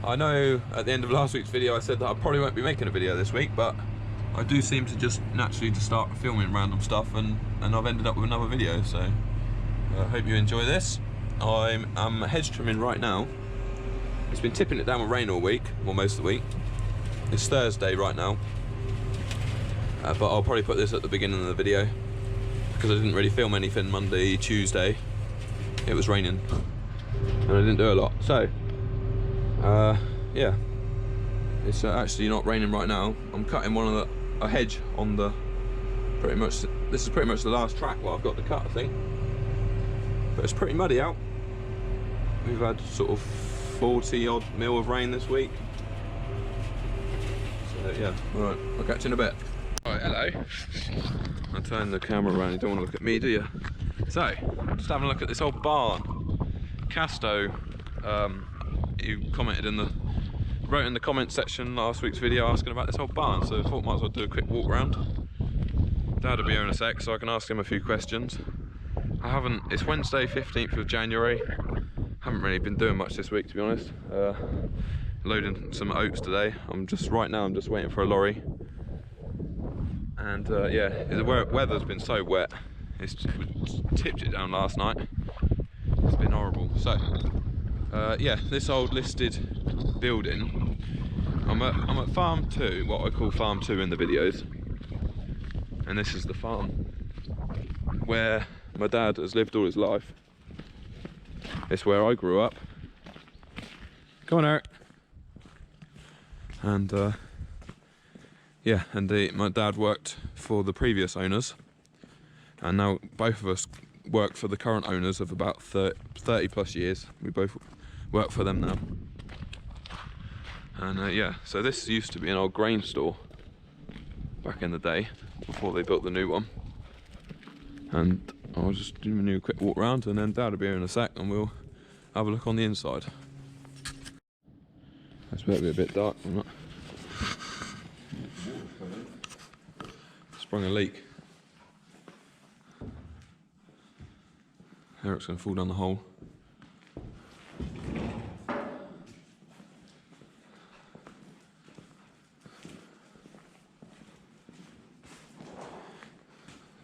I know at the end of last week's video I said that I probably won't be making a video this week, but I do seem to just naturally to start filming random stuff, and I've ended up with another video, so I hope you enjoy this. I'm hedge trimming right now. It's been tipping it down with rain all week, well, most of the week. It's Thursday right now, but I'll probably put this at the beginning of the video because I didn't really film anything Monday, Tuesday. It was raining and I didn't do a lot, so yeah, it's actually not raining right now. I'm cutting a hedge on the this is pretty much the last track where I've got to cut, I think, but it's pretty muddy out. We've had sort of 40 odd mil of rain this week, so yeah. Alright, I'll catch you in a bit. Alright, hello. I'll turn the camera around, you don't want to look at me, do you? So, just having a look at this old barn. Casto, you wrote in the comment section last week's video asking about this old barn, so I thought might as well do a quick walk around. Dad will be here in a sec, so I can ask him a few questions. It's Wednesday 15th of January. Haven't really been doing much this week, to be honest. Loading some oats today. Right now I'm just waiting for a lorry. And yeah, the weather's been so wet. We tipped it down last night. It's been horrible. So yeah, this old listed building. I'm at farm 2, what I call farm 2 in the videos. And this is the farm where my dad has lived all his life. It's where I grew up. Come on, Eric. And yeah, and my dad worked for the previous owners, and now both of us work for the current owners of about 30 plus years. We both work for them now. And yeah, so this used to be an old grain store back in the day, before they built the new one. And I'll just do a quick walk around, and then Dad will be here in a sec and we'll have a look on the inside. It's better be a bit dark, isn't it? Sprung a leak. Eric's going to fall down the hole.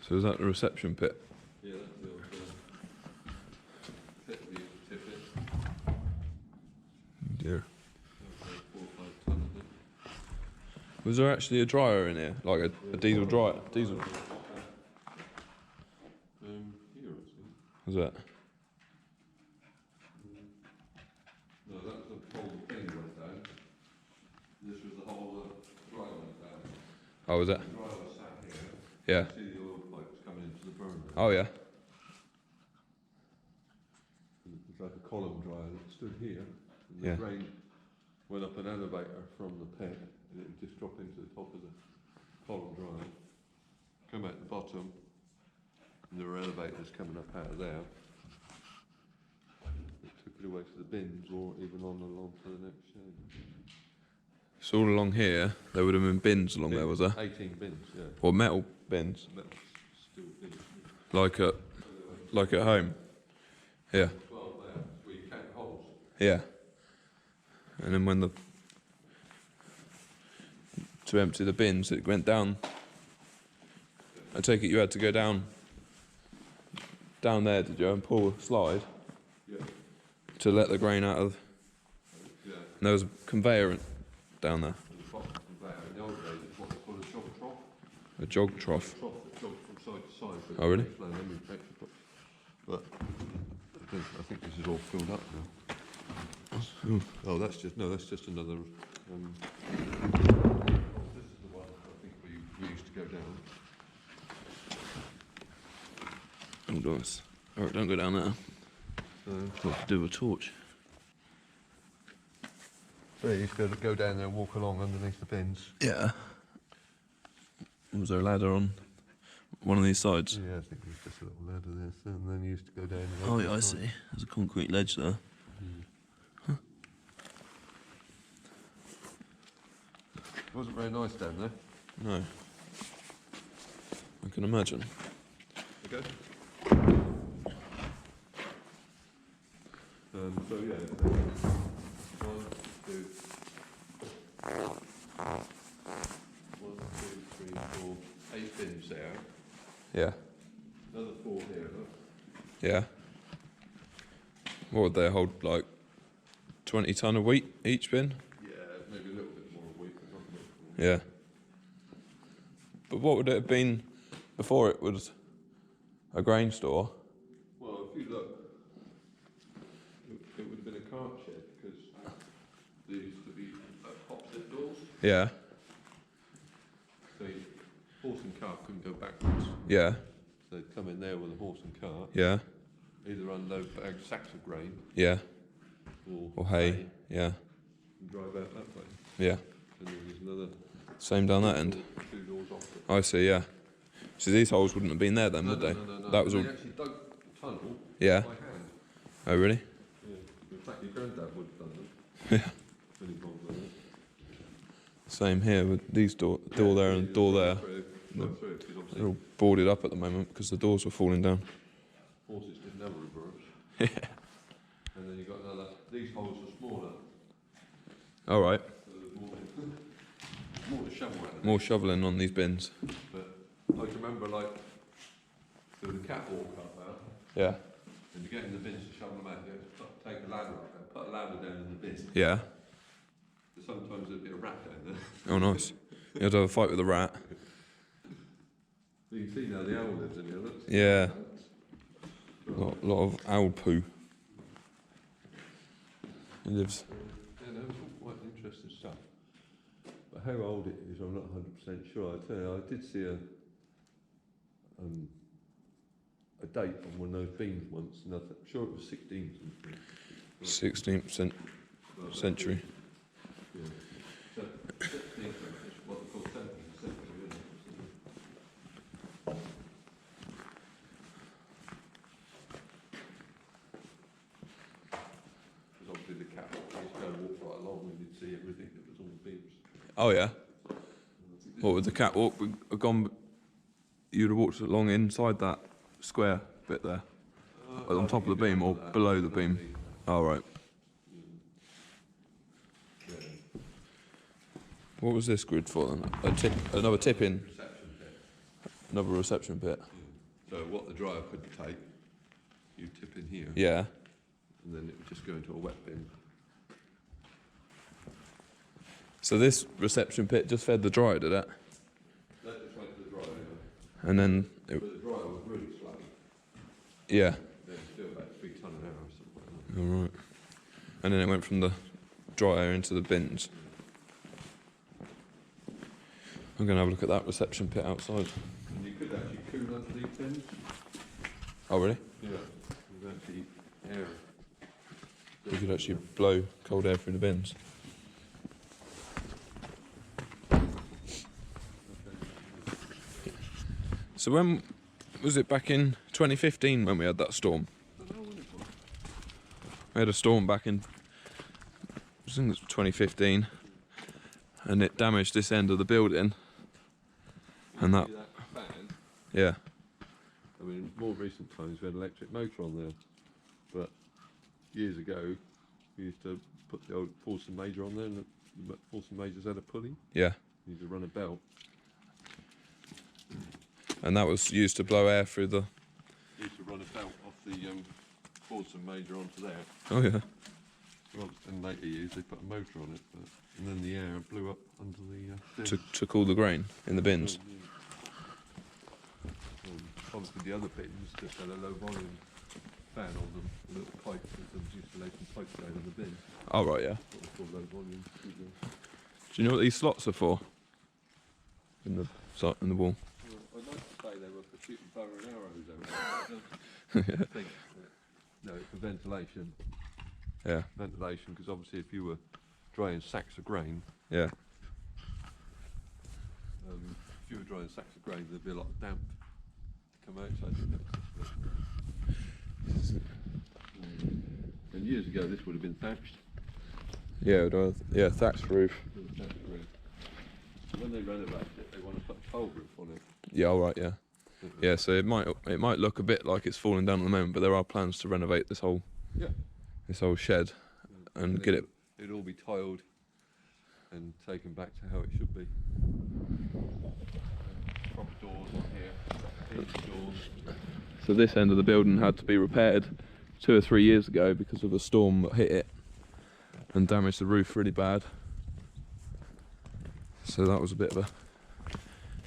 So is that the reception pit? Yeah, that's the old pit we used to tip it. Dear. Was there actually a dryer in here? Like a diesel dryer? Diesel? Here, actually. Was that? No, that was the whole thing went down. This was the whole dryer went down. Oh, was it? The dryer was sat here. Yeah. See the oil pipes coming into the burner. Oh, yeah. It's like a column dryer that stood here. And the drain went up an elevator from the pit. And it would just drop into the top of the column dryer, come out the bottom, and there were elevators coming up out of there. It took it away to the bins, or even along to the next shed. So all along here, there would have been bins along there, was there? 18 bins, yeah. Or metal bins? Metal, steel bins. Like at home? Yeah. 12 there, where you count holes. Yeah. And then to empty the bins, it went down. I take it you had to go down there, did you, and pull a slide? Yeah. To let the grain out of. Yeah. And there was a conveyor down there. In the old days, it's what they call a jog trough. A jog trough. A trough that jogs from side to side. Oh, really? But I think this is all filled up now. Oh, that's just another. This is the one I think we used to go down. Oh, nice. Alright, don't go down there. What to do with a torch? Yeah, you used to go down there and walk along underneath the bins. Yeah. Was there a ladder on one of these sides? Yeah, I think there's just a little ladder there, so, and then you used to go down. Oh, yeah, I see. There's a concrete ledge there. Huh. It wasn't very nice down there. No. I can imagine. Okay. So yeah, 1, 2, 2, 1, 2, 3, 4, 8 bins there. Yeah. Another 4 here, look. Yeah. What would they hold, like 20 tonne of wheat each bin? Yeah, maybe a little bit more a week, but not much more. Yeah. But what would it have been before it was a grain store? Well, if you look, it would have been a cart shed because there used to be opposite doors. Yeah. So horse and cart couldn't go backwards. Yeah. So they'd come in there with a horse and cart. Yeah. Either unload sacks of grain. Yeah. Or hay. Yeah. And drive out that way. Yeah. And then there's another. Same down that end. 2 doors off it. I see. Yeah. So these holes wouldn't have been there then, would they? No. That was all. They actually dug the tunnel. Yeah. By hand. Oh really? Yeah. In fact, your granddad would have done them. Yeah. When he was on it. Same here with these door there and door there. They're all boarded up at the moment because the doors were falling down. Horses didn't have reverse. Yeah. And then you got another. These holes are smaller. All right. So there's more to shovel at. More shoveling on these bins. But I can remember, like, there was a catwalk up there. Yeah. And you get in the bins to shovel them out. You have to take a ladder up there, put a ladder down in the bin. Yeah. But sometimes there'd be a rat down there. Oh nice. You had to have a fight with a rat. You can see now the owl lives in here. Look. Yeah. Lot of owl poo. He lives. Yeah, that was all quite interesting stuff. But how old it is, I'm not 100% sure. I tell you, I did see a date on one of those beans once, and I'm sure it was 16th something. 16th century. Yeah. So 16th is what they call 17th century, isn't it? Because obviously the catwalk used to go walk right along and you'd see everything that was on the beams. Oh yeah. What would the catwalk have gone? You'd have walked along inside that square bit there, on top of the beam or below the beam. Oh right. Yeah. What was this grid for then? Another tip-in, Reception pit. another reception pit. So what the dryer could take, you tip in here, Yeah. and then it would just go into a wet bin. So this reception pit just fed the dryer, did it? That just went to the dryer, And then, but the dryer was really slow. yeah. They do about 3 tonne an hour or something like that. All right. And then it went from the dryer into the bins. I'm going to have a look at that reception pit outside. And you could actually cool under these bins. Oh really? Yeah. With actually air. You could actually blow cold air through the bins. So when was it, back in 2015 when we had that storm? We had a storm back in, I think it was 2015, and it damaged this end of the building. And that, fan. yeah, I mean, in more recent times we had an electric motor on there, but years ago we used to put the old Force Major on there, and the Force Majors had a pulley. yeah. You used to run a belt. And that was used to blow air through the, You used to run a belt off the Force Major onto there. oh yeah. Well, in later years they put a motor on it, and then the air blew up under the To cool the grain in the bins. Obviously the other bins just had a low volume fan on them, a little pipe with them used to lay some pipes down in the bin. Oh right, yeah. What we call low volume. Do you know what these slots are for? In the wall. I'd like to say they were for shooting bow and arrows over. I think no, it's for ventilation. Yeah, Ventilation, because obviously if you were drying sacks of grain, yeah. if you were drying sacks of grain, there'd be a lot of damp to come out. So I think and years ago, this would have been thatched. Yeah, thatched roof. When they renovated it, they want to put a cold roof on it. Yeah, all right, yeah. Yeah, so it might look a bit like it's falling down at the moment, but there are plans to renovate this whole shed and get it it'd all be tiled and taken back to how it should be. Front doors on here, each doors. So this end of the building had to be repaired 2 or 3 years ago because of a storm that hit it and damaged the roof really bad. So that was a bit of a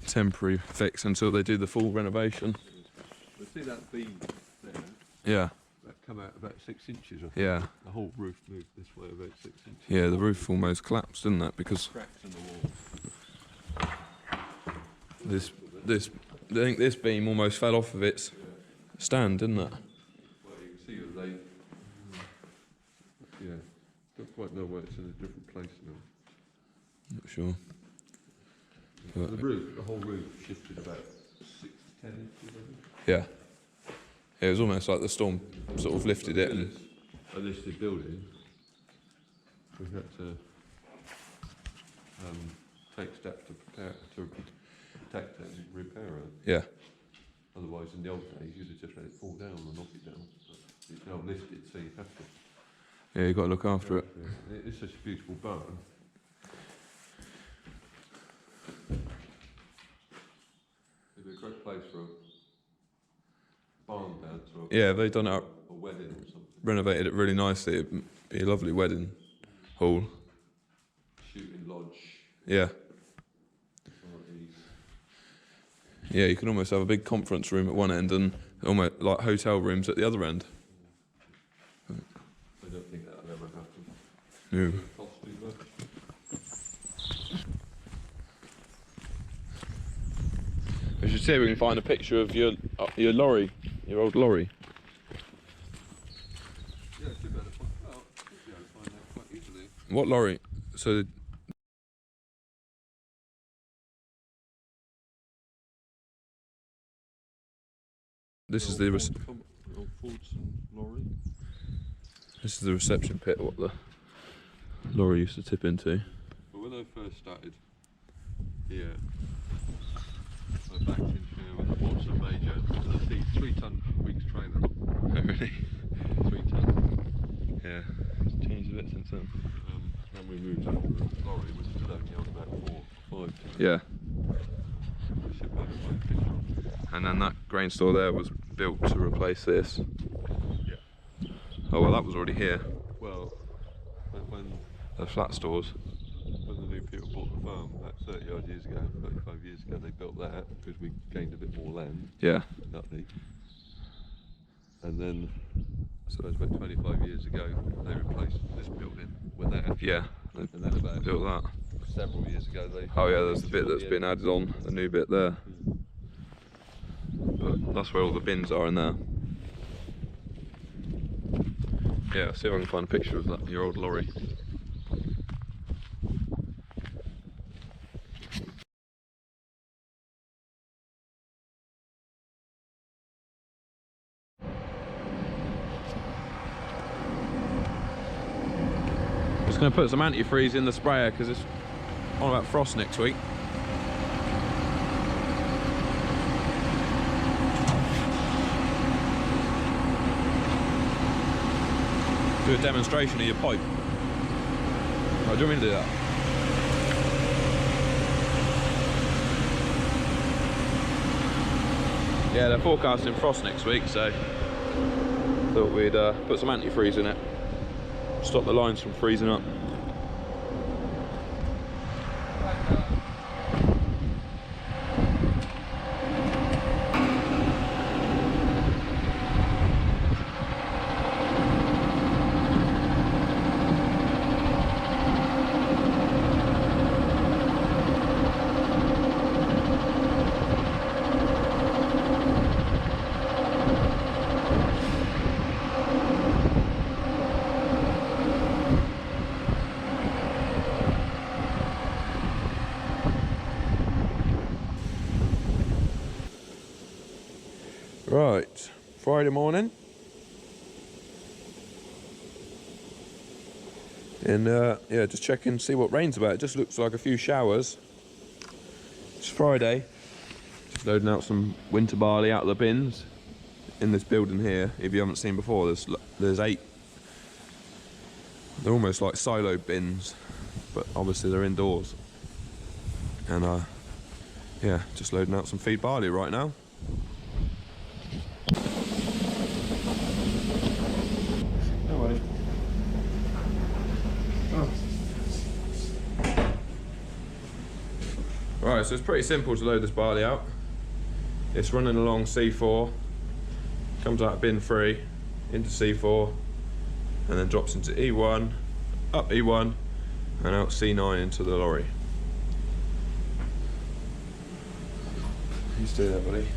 temporary fix until they do the full renovation. But see that beam there? Yeah. That come out about 6 inches, I think. Yeah. The whole roof moved this way about 6 inches. Yeah, the roof almost collapsed, didn't it? Because Cracks in the wall. I think this beam almost fell off of its stand, didn't it? Well, you can see that they, yeah, don't quite know why it's in a different place now. Not sure. The roof, the whole roof shifted about 6 to 10 inches, I think. Yeah. It was almost like the storm sort of lifted it. And a listed building, we had to take steps to protect it and repair it. yeah, Otherwise, in the old days, you'd have just let it fall down and knock it down. But it's now listed, so you have to. yeah, you've got to look after it. Yeah. It's such a beautiful barn. It'd be a great place for a barn dance or Yeah, they've done it up, a wedding or something. renovated it really nicely. It'd be a lovely wedding hall. Shooting lodge. Yeah. Parties. Yeah, you can almost have a big conference room at one end and almost like hotel rooms at the other end. I don't think that'll ever happen. No. Cost too much. We should see if we can find a picture of your lorry, your old lorry. Yeah, it's better. Well, should be able to find that quite easily. What lorry? So this is the Old Fordson lorry. this is the reception pit. What the lorry used to tip into. But when I first started here, I backed into here with a Fordson Major with a 3-ton weeks trailer. Oh, really? 3 ton. Yeah. It's changed a bit since then. Then we moved up to a lorry, which is only on about 4 or 5 tons. Yeah. I should be able to find a picture. And then that grain store there was built to replace this. Yeah. Oh well, that was already here. Well, when The flat stores. the new people bought the farm about 30 odd years ago, 35 years ago, they built that because we gained a bit more land. Yeah. Nutley. And then, I suppose about 25 years ago, they replaced this building with that. Yeah. And then about Built that. several years ago, they. Oh yeah, there's the bit that's been added on, the new bit there. But that's where all the bins are in there. Yeah, see if I can find a picture of that, your old lorry. Just going to put some antifreeze in the sprayer because it's on about frost next week. Do a demonstration of your pipe. Oh, do you want me to do that? Yeah, they're forecasting frost next week, so thought we'd put some antifreeze in it. Stop the lines from freezing up. Right, Friday morning, and yeah, just checking, see what rain's about. It just looks like a few showers. It's Friday, just loading out some winter barley out of the bins in this building here. If you haven't seen before, there's 8 They're almost like silo bins, but obviously they're indoors. And yeah, just loading out some feed barley right now. No worries. Oh. Right, so it's pretty simple to load this barley out. It's running along C4, comes out of bin 3, into C4, and then drops into E1, up E1, and out C9 into the lorry. You stay there, buddy.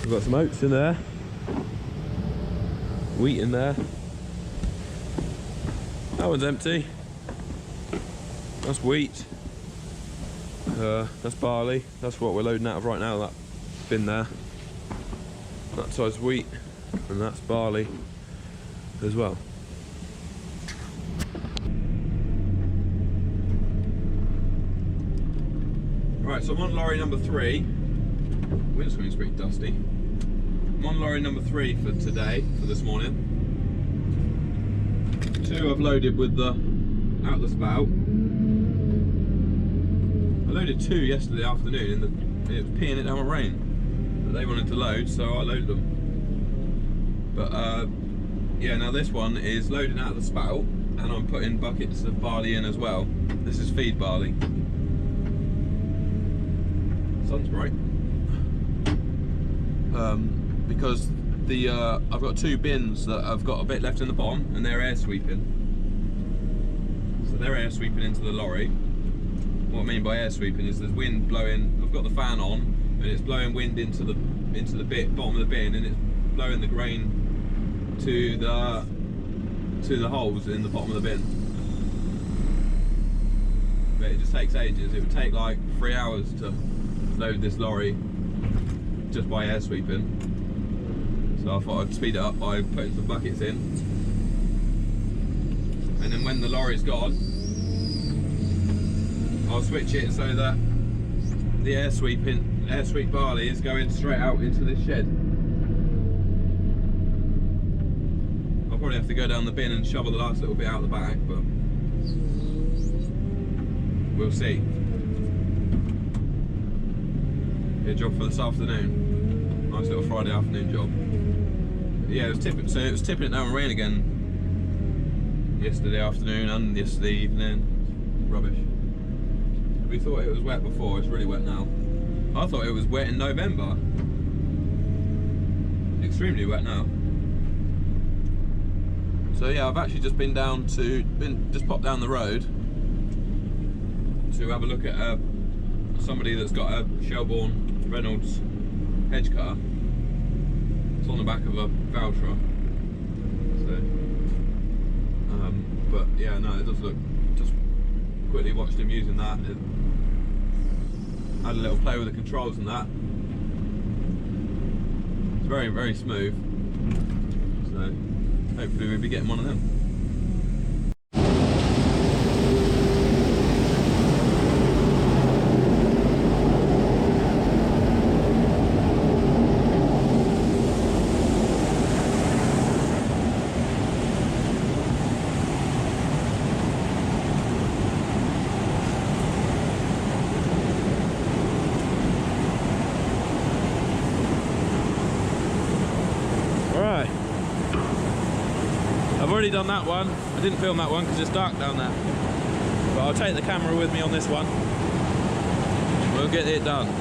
We've got some oats in there, wheat in there. That one's empty. That's wheat. That's barley. That's what we're loading out of right now, that bin there. That side's wheat, and that's barley as well. Right, so I'm on lorry number 3. Windscreen's pretty dusty. I'm on lorry number 3 for today, for this morning. 2 I've loaded with the out the spout. I loaded 2 yesterday afternoon and it was peeing it down with rain. But they wanted to load, so I loaded them. But yeah, now this one is loading out of the spout and I'm putting buckets of barley in as well. This is feed barley. Sun's bright. Because the I've got 2 bins that I've got a bit left in the bottom and they're air sweeping. So they're air sweeping into the lorry. What I mean by air sweeping is there's wind blowing. I've got the fan on and it's blowing wind into the bottom of the bin, and it's blowing the grain to the holes in the bottom of the bin. But it just takes ages. It would take like 3 hours to load this lorry just by air sweeping. So I thought I'd speed it up by putting some buckets in. And then when the lorry's gone, I'll switch it so that the air sweep barley is going straight out into this shed. I'll probably have to go down the bin and shovel the last little bit out the back, but we'll see. A job for this afternoon. Nice little Friday afternoon job. Yeah, it was tipping. So it was tipping it down with rain again yesterday afternoon and yesterday evening. Rubbish. We thought it was wet before. It's really wet now. I thought it was wet in November. Extremely wet now. So yeah, I've actually just just popped down the road to have a look at somebody that's got a Shelbourne Reynolds Hedge car. It's on the back of a Valtra. So, but yeah, no, it does look. Just quickly watched him using that. Had a little play with the controls and that. It's very, very smooth. So hopefully we'll be getting one of them. already done that one. I didn't film that one because it's dark down there. But I'll take the camera with me on this one. We'll get it done.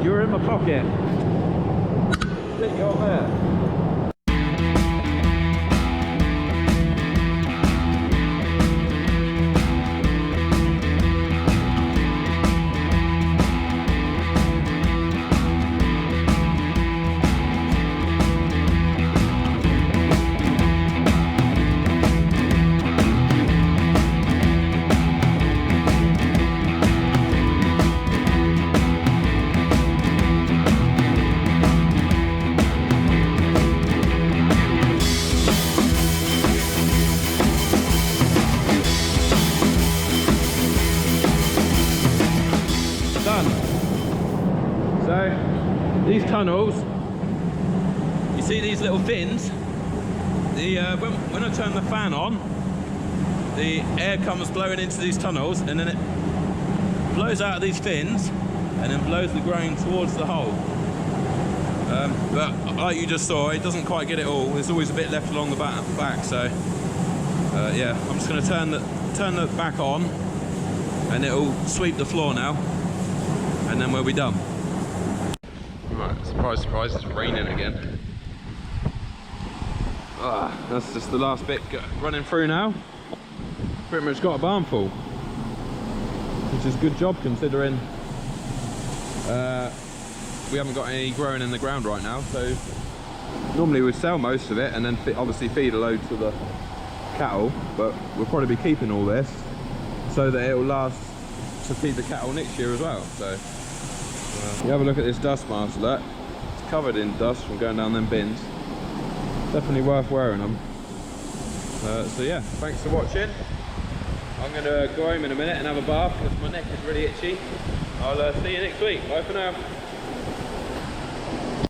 You're in my pocket. Stick you on there. So these tunnels, you see these little fins, when I turn the fan on, the air comes blowing into these tunnels and then it blows out of these fins and then blows the grain towards the hole. But like you just saw, it doesn't quite get it all. There's always a bit left along the back, so yeah, I'm just going to turn the back on and it'll sweep the floor now, and then we'll be done. Right, surprise, surprise, it's raining again. That's just the last bit running through now. Pretty much got a barn full, which is a good job considering we haven't got any growing in the ground right now. So normally we'd sell most of it and then obviously feed a load to the cattle, but we'll probably be keeping all this so that it will last to feed the cattle next year as well. So you have a look at this dust mask, look. It's covered in dust from going down them bins. Definitely worth wearing them. So yeah, thanks for watching. I'm going to go home in a minute and have a bath because my neck is really itchy. I'll see you next week. Bye for now.